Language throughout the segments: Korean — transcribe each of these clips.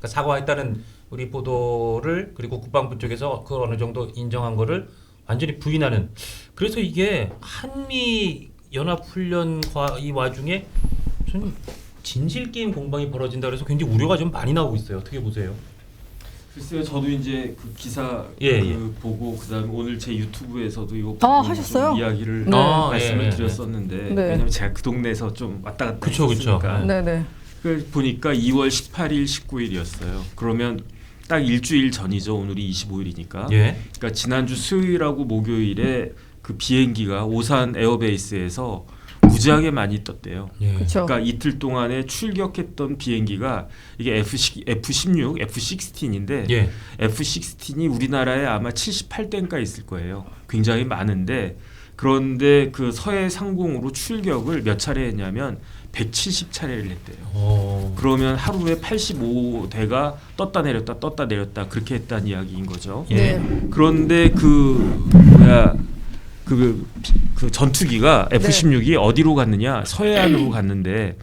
그러니까 사과했다는 우리 보도를 그리고 국방부 쪽에서 그 어느 정도 인정한 거를 완전히 부인하는. 그래서 이게 한미 연합훈련과 이 와중에 무슨 진실 게임 공방이 벌어진다 그래서 굉장히 우려가 좀 많이 나오고 있어요. 어떻게 보세요? 글쎄요, 저도 이제 그 기사 예. 보고 그다음에 오늘 제 유튜브에서도 이거 하셨어요? 이야기를 네. 말씀을 드렸었는데 네. 왜냐면 제가 그 동네에서 좀 왔다 갔다 그쵸. 했으니까 네네. 그 보니까 2월 18일, 19일이었어요. 그러면 딱 일주일 전이죠. 오늘이 25일이니까. 예. 그러니까 지난주 수요일하고 목요일에 그 비행기가 오산 에어베이스에서 무지하게 많이 떴대요. 예. 그렇죠. 그러니까 이틀 동안에 출격했던 비행기가 이게 F16, F16인데 예. F16이 우리나라에 아마 78대인가 있을 거예요. 굉장히 많은데 그런데 그 서해 상공으로 출격을 몇 차례 했냐면 170차례를 했대요. 그러면 하루에 85대가 떴다 내렸다 그렇게 했다는 이야기인 거죠. 예. 네. 그런데 그 전투기가 F-16이 어디로 갔느냐? 서해안으로 갔는데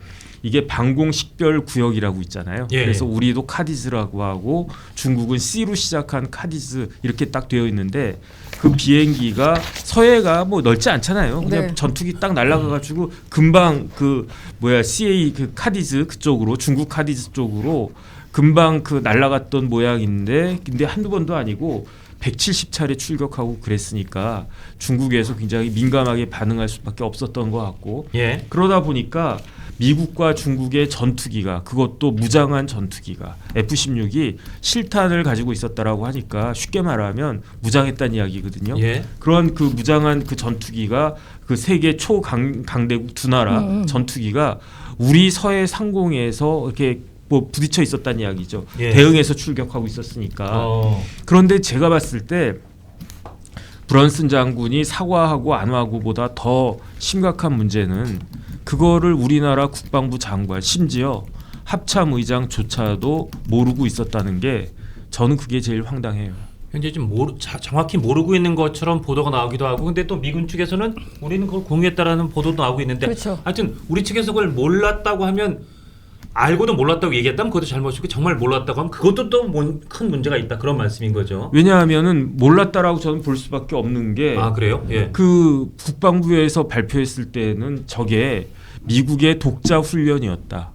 이게 방공 식별 구역이라고 있잖아요. 예. 그래서 우리도 카디즈라고 하고 중국은 C로 시작한 카디즈 이렇게 딱 되어 있는데 그 비행기가 서해가 뭐 넓지 않잖아요. 그냥 네. 전투기 딱 날아가가지고 금방 CA 그 카디즈 그쪽으로 중국 카디즈 쪽으로 금방 그 날아갔던 모양인데 근데 한두 번도 아니고 170차례 출격하고 그랬으니까 중국에서 굉장히 민감하게 반응할 수밖에 없었던 것 같고 예. 그러다 보니까 미국과 중국의 전투기가 그것도 무장한 전투기가 F-16이 실탄을 가지고 있었다라고 하니까 쉽게 말하면 무장했다는 이야기거든요. 예. 그런 그 무장한 그 전투기가 그 세계 초강대국 두 나라 전투기가 우리 서해 상공에서 이렇게 뭐 부딪혀 있었다는 이야기죠. 예. 대응해서 출격하고 있었으니까. 그런데 제가 봤을 때 브런슨 장군이 사과하고 안 하고보다 더 심각한 문제는 그거를 우리나라 국방부 장관 심지어 합참의장조차도 모르고 있었다는 게 저는 그게 제일 황당해요. 현재 좀 정확히 모르고 있는 것처럼 보도가 나오기도 하고 근데 또 미군 측에서는 우리는 그걸 공유했다라는 보도도 나오고 있는데 그렇죠. 하여튼 우리 측에서 그걸 몰랐다고 하면 알고도 몰랐다고 얘기했다면 그것도 잘못이고 정말 몰랐다고 하면 그것도 또 큰 문제가 있다 그런 말씀인 거죠. 왜냐하면은 몰랐다라고 저는 볼 수밖에 없는 게 아 그래요? 예. 그 국방부에서 발표했을 때는 저게 미국의 독자 훈련이었다.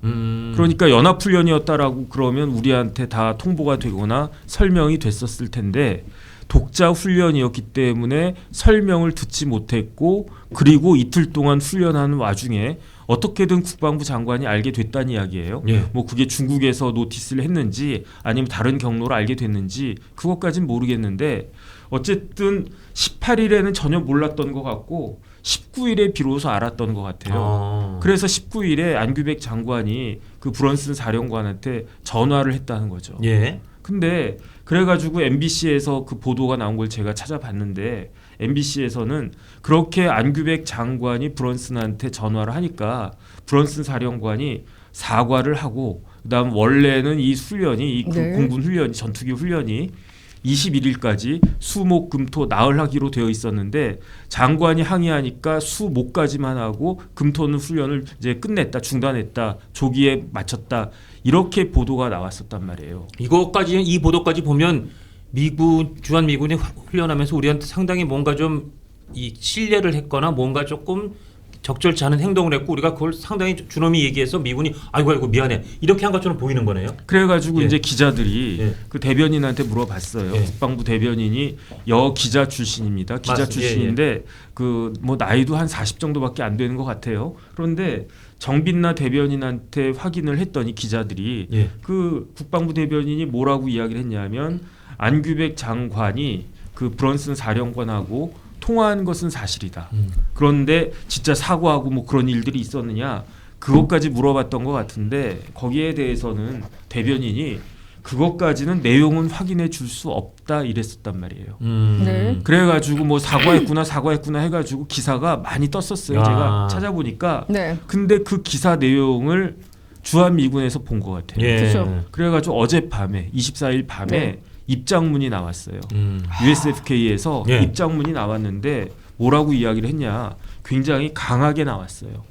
그러니까 연합 훈련이었다라고 그러면 우리한테 다 통보가 되거나 설명이 됐었을 텐데 독자 훈련이었기 때문에 설명을 듣지 못했고 그리고 이틀 동안 훈련하는 와중에 어떻게든 국방부 장관이 알게 됐다는 이야기예요. 예. 뭐 그게 중국에서 노티스를 했는지 아니면 다른 경로로 알게 됐는지 그것까진 모르겠는데 어쨌든 18일에는 전혀 몰랐던 것 같고 19일에 비로소 알았던 것 같아요. 그래서 19일에 안규백 장관이 그 브런슨 사령관한테 전화를 했다는 거죠. 예. 근데 그래가지고 MBC에서 그 보도가 나온 걸 제가 찾아봤는데 MBC에서는 그렇게 안규백 장관이 브런슨한테 전화를 하니까 브런슨 사령관이 사과를 하고 그다음 원래는 이 훈련이 이 네. 공군 훈련이 전투기 훈련이 21일까지 수목금토 나흘하기로 되어 있었는데 장관이 항의하니까 수목까지만 하고 금토는 훈련을 이제 끝냈다 중단했다 조기에 마쳤다 이렇게 보도가 나왔었단 말이에요. 이 보도까지 보면 주한 미군이 훈련하면서 우리한테 상당히 뭔가 좀 이 신뢰를 했거나 뭔가 조금 적절치 않은 행동을 했고 우리가 그걸 상당히 준엄히 얘기해서 미군이 아이고 미안해 이렇게 한 것처럼 보이는 거네요. 그래가지고 예. 이제 기자들이 예. 그 대변인한테 물어봤어요. 예. 국방부 대변인이 여 기자 출신입니다. 기자 맞습니다. 출신인데 그 뭐 나이도 한 40 정도밖에 안 되는 것 같아요. 그런데 정빈나 대변인한테 확인을 했더니 기자들이 예. 그 국방부 대변인이 뭐라고 이야기를 했냐면 안규백 장관이 그 브런슨 사령관하고 통화한 것은 사실이다. 그런데 진짜 사과하고 뭐 그런 일들이 있었느냐 그것까지 물어봤던 것 같은데 거기에 대해서는 대변인이 그것까지는 내용은 확인해 줄 수 없다 이랬었단 말이에요. 네. 그래가지고 뭐 사과했구나 해가지고 기사가 많이 떴었어요. 아. 제가 찾아보니까 네. 근데 그 기사 내용을 주한미군에서 본 것 같아요. 예. 그렇죠. 그래가지고 어젯밤에 24일 밤에 네. 입장문이 나왔어요. USFK에서 예. 입장문이 나왔는데 뭐라고 이야기를 했냐 굉장히 강하게 나왔어요.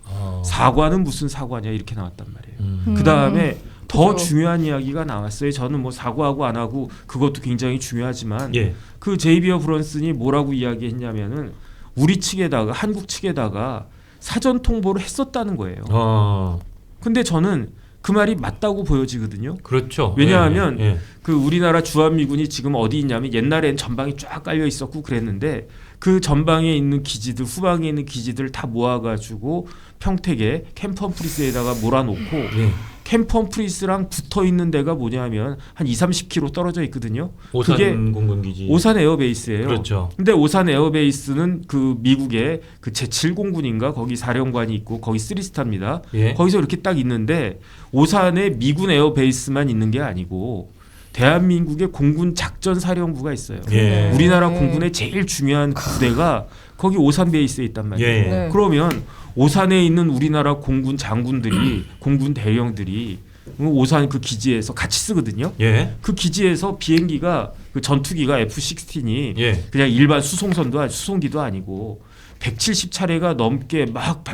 사과는 무슨 사과냐 이렇게 나왔단 말이에요. 그 다음에 더 그죠. 중요한 이야기가 나왔어요. 저는 뭐 사과하고 안 하고 그것도 굉장히 중요하지만 예. 그 제이비어 브런슨이 뭐라고 이야기했냐면은 우리 측에다가 한국 측에다가 사전 통보를 했었다는 거예요. 근데 저는 그 말이 맞다고 보여지거든요. 그렇죠. 왜냐하면 예. 그 우리나라 주한미군이 지금 어디 있냐면 옛날엔 전방이 쫙 깔려 있었고 그랬는데 그 전방에 있는 기지들 후방에 있는 기지들 다 모아가지고 평택에 캠프홈프리스에다가 몰아놓고 예. 캠프홈프리스랑 붙어 있는 데가 뭐냐면 한 2-30km 떨어져 있거든요. 오산 그게 공군기지. 오산 에어베이스예요. 그렇죠. 근데 오산 에어베이스는 그 미국의 그 제7공군인가 거기 사령관이 있고 거기 쓰리스타입니다. 예. 거기서 이렇게 딱 있는데 오산에 미군 에어베이스만 있는 게 아니고 대한민국의 공군 작전 사령부가 있어요. 예. 우리나라 공군의 제일 중요한 부대가 거기 오산 베이스에 있단 말이에요. 예. 네. 그러면 오산에 있는 우리나라 공군 장군들이 공군 대령들이 오산 그 기지에서 같이 쓰거든요. 예. 그 기지에서 비행기가 그 전투기가 F-16이 예. 그냥 일반 수송기도 아니고 170차례가 넘게 막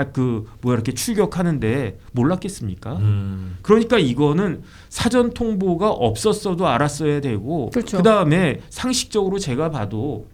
이렇게 출격하는데 몰랐겠습니까? 그러니까 이거는 사전 통보가 없었어도 알았어야 되고 그렇죠. 그다음에 상식적으로 제가 봐도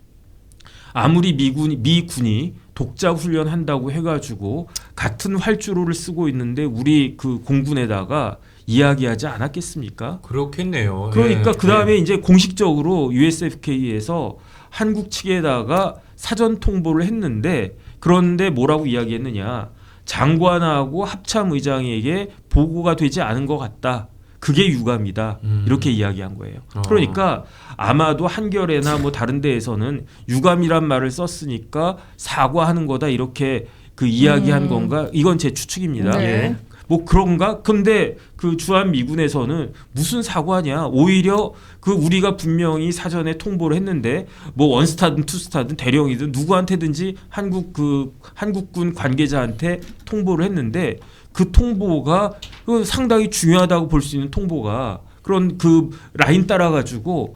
아무리 미군이 독자 훈련한다고 해가지고 같은 활주로를 쓰고 있는데 우리 그 공군에다가 이야기하지 않았겠습니까? 그렇겠네요. 그러니까 예. 그 다음에 이제 공식적으로 USFK에서 한국 측에다가 사전 통보를 했는데 그런데 뭐라고 이야기했느냐? 장관하고 합참의장에게 보고가 되지 않은 것 같다. 그게 유감이다. 이렇게 이야기한 거예요. 그러니까 아마도 한겨레나 뭐 다른 데에서는 유감이란 말을 썼으니까 사과하는 거다 이렇게 그 이야기한 건가? 이건 제 추측입니다. 네. 예. 뭐 그런가? 근데 그 주한미군에서는 무슨 사과냐? 오히려 그 우리가 분명히 사전에 통보를 했는데 뭐 원스타든 투스타든 대령이든 누구한테든지 한국군 관계자한테 통보를 했는데 그 통보가 그 상당히 중요하다고 볼 수 있는 통보가 그런 그 라인 따라 가지고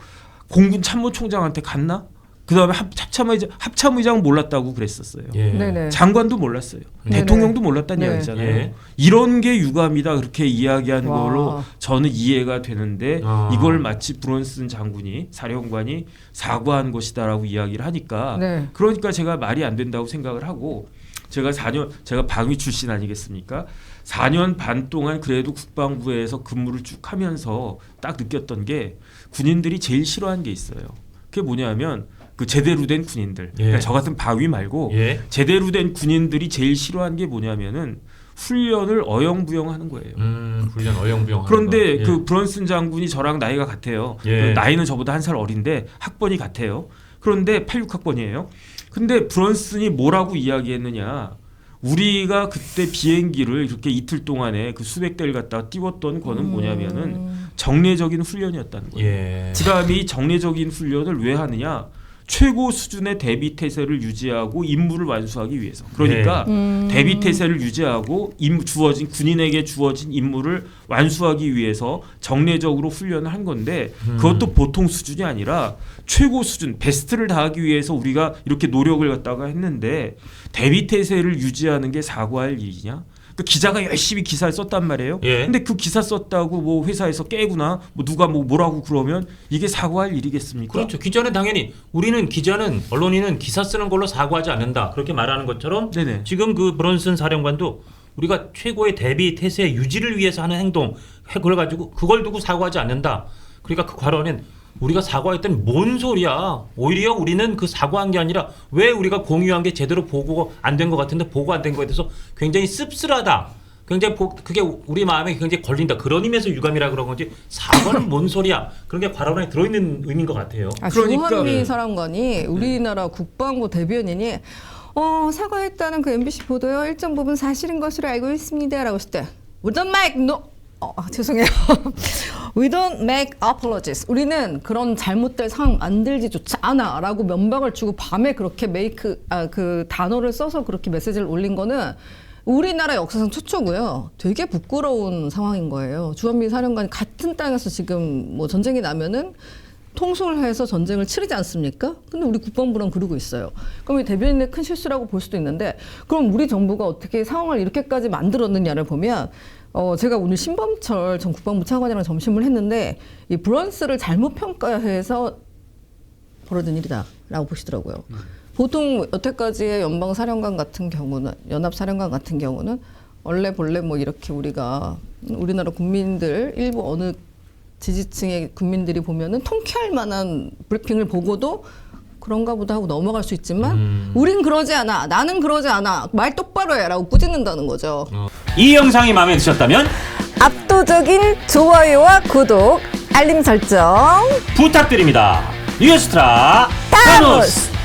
공군 참모총장한테 갔나? 그다음에 합참의장 몰랐다고 그랬었어요. 예. 네네. 장관도 몰랐어요. 네네. 대통령도 몰랐다는 네. 이야기잖아요. 예. 이런 게 유감이다 그렇게 이야기한 와. 걸로 저는 이해가 되는데 아. 이걸 마치 브론슨 장군이 사령관이 사과한 것이다라고 이야기를 하니까 네. 그러니까 제가 말이 안 된다고 생각을 하고 제가 방위 출신 아니겠습니까? 4년 반 동안 그래도 국방부에서 근무를 쭉 하면서 딱 느꼈던 게 군인들이 제일 싫어하는 게 있어요. 그게 뭐냐면 그 제대로 된 군인들. 예. 그러니까 저 같은 방위 말고 예. 제대로 된 군인들이 제일 싫어하는 게 뭐냐면은 훈련을 어영부영하는 거예요. 훈련 어영부영. 그런데 거. 예. 그 브런슨 장군이 저랑 나이가 같아요. 예. 그 나이는 저보다 한 살 어린데 학번이 같아요. 그런데 86학번이에요. 근데 브런슨이 뭐라고 이야기했느냐? 우리가 그때 비행기를 이렇게 이틀 동안에 그 수백 대를 갖다가 띄웠던 거는 뭐냐면은 정례적인 훈련이었다는 거예요. 예. 그다음에 이 정례적인 훈련을 왜 하느냐? 최고 수준의 대비 태세를 유지하고 임무를 완수하기 위해서. 그러니까 대비 태세를 유지하고 군인에게 주어진 임무를 완수하기 위해서 정례적으로 훈련을 한 건데 그것도 보통 수준이 아니라 최고 수준, 베스트를 다하기 위해서 우리가 이렇게 노력을 갖다가 했는데 대비 태세를 유지하는 게 사과할 일이냐? 그 기자가 열심히 기사를 썼단 말이에요. 예. 근데 그 기사 썼다고 뭐 회사에서 깨구나 뭐 누가 뭐라고 그러면 이게 사과할 일이겠습니까? 그렇죠. 기자는 당연히 언론인은 기사 쓰는 걸로 사과하지 않는다. 그렇게 말하는 것처럼 네네. 지금 그 브런슨 사령관도 우리가 최고의 대비 태세 유지를 위해서 하는 행동 그걸 가지고 그걸 두고 사과하지 않는다. 그러니까 그 발언은 우리가 사과했더니 뭔 소리야. 오히려 우리는 그 사과한 게 아니라 왜 우리가 공유한 게 제대로 보고 안 된 것 같은데 보고 안 된 거에 대해서 굉장히 씁쓸하다. 굉장히 그게 우리 마음에 굉장히 걸린다. 그런 의미에서 유감이라 그런 건지 사과는 뭔 소리야. 그런 게 발언에 들어있는 의미인 것 같아요. 그러니까 주한미 사령관이 우리나라 국방부 대변인이 사과했다는 그 MBC 보도요 일정 부분 사실인 것으로 알고 있습니다라고 했을 때 We don't make 죄송해요. We don't make apologies. 우리는 그런 잘못될 상황 만들지조차 않아라고 면박을 주고 밤에 그렇게 그 단어를 써서 그렇게 메시지를 올린 거는 우리나라 역사상 최초고요. 되게 부끄러운 상황인 거예요. 주한미 사령관이 같은 땅에서 지금 뭐 전쟁이 나면은 통솔을 해서 전쟁을 치르지 않습니까? 근데 우리 국방부는 그러고 있어요. 그럼 이 대변인의 큰 실수라고 볼 수도 있는데 그럼 우리 정부가 어떻게 상황을 이렇게까지 만들었느냐를 보면 제가 오늘 신범철 전 국방부 차관이랑 점심을 했는데 이 브런스를 잘못 평가해서 벌어진 일이다라고 보시더라고요. 보통 여태까지의 연방사령관 같은 경우는 연합사령관 같은 경우는 원래 본래 뭐 이렇게 우리나라 국민들 일부 어느 지지층의 국민들이 보면은 통쾌할 만한 브리핑을 보고도 그런가 보다 하고 넘어갈 수 있지만 우린 그러지 않아. 나는 그러지 않아. 말 똑바로 해라고 꾸짖는다는 거죠. 이 영상이 마음에 드셨다면 압도적인 좋아요와 구독, 알림 설정 부탁드립니다. 뉴스트라 타노스.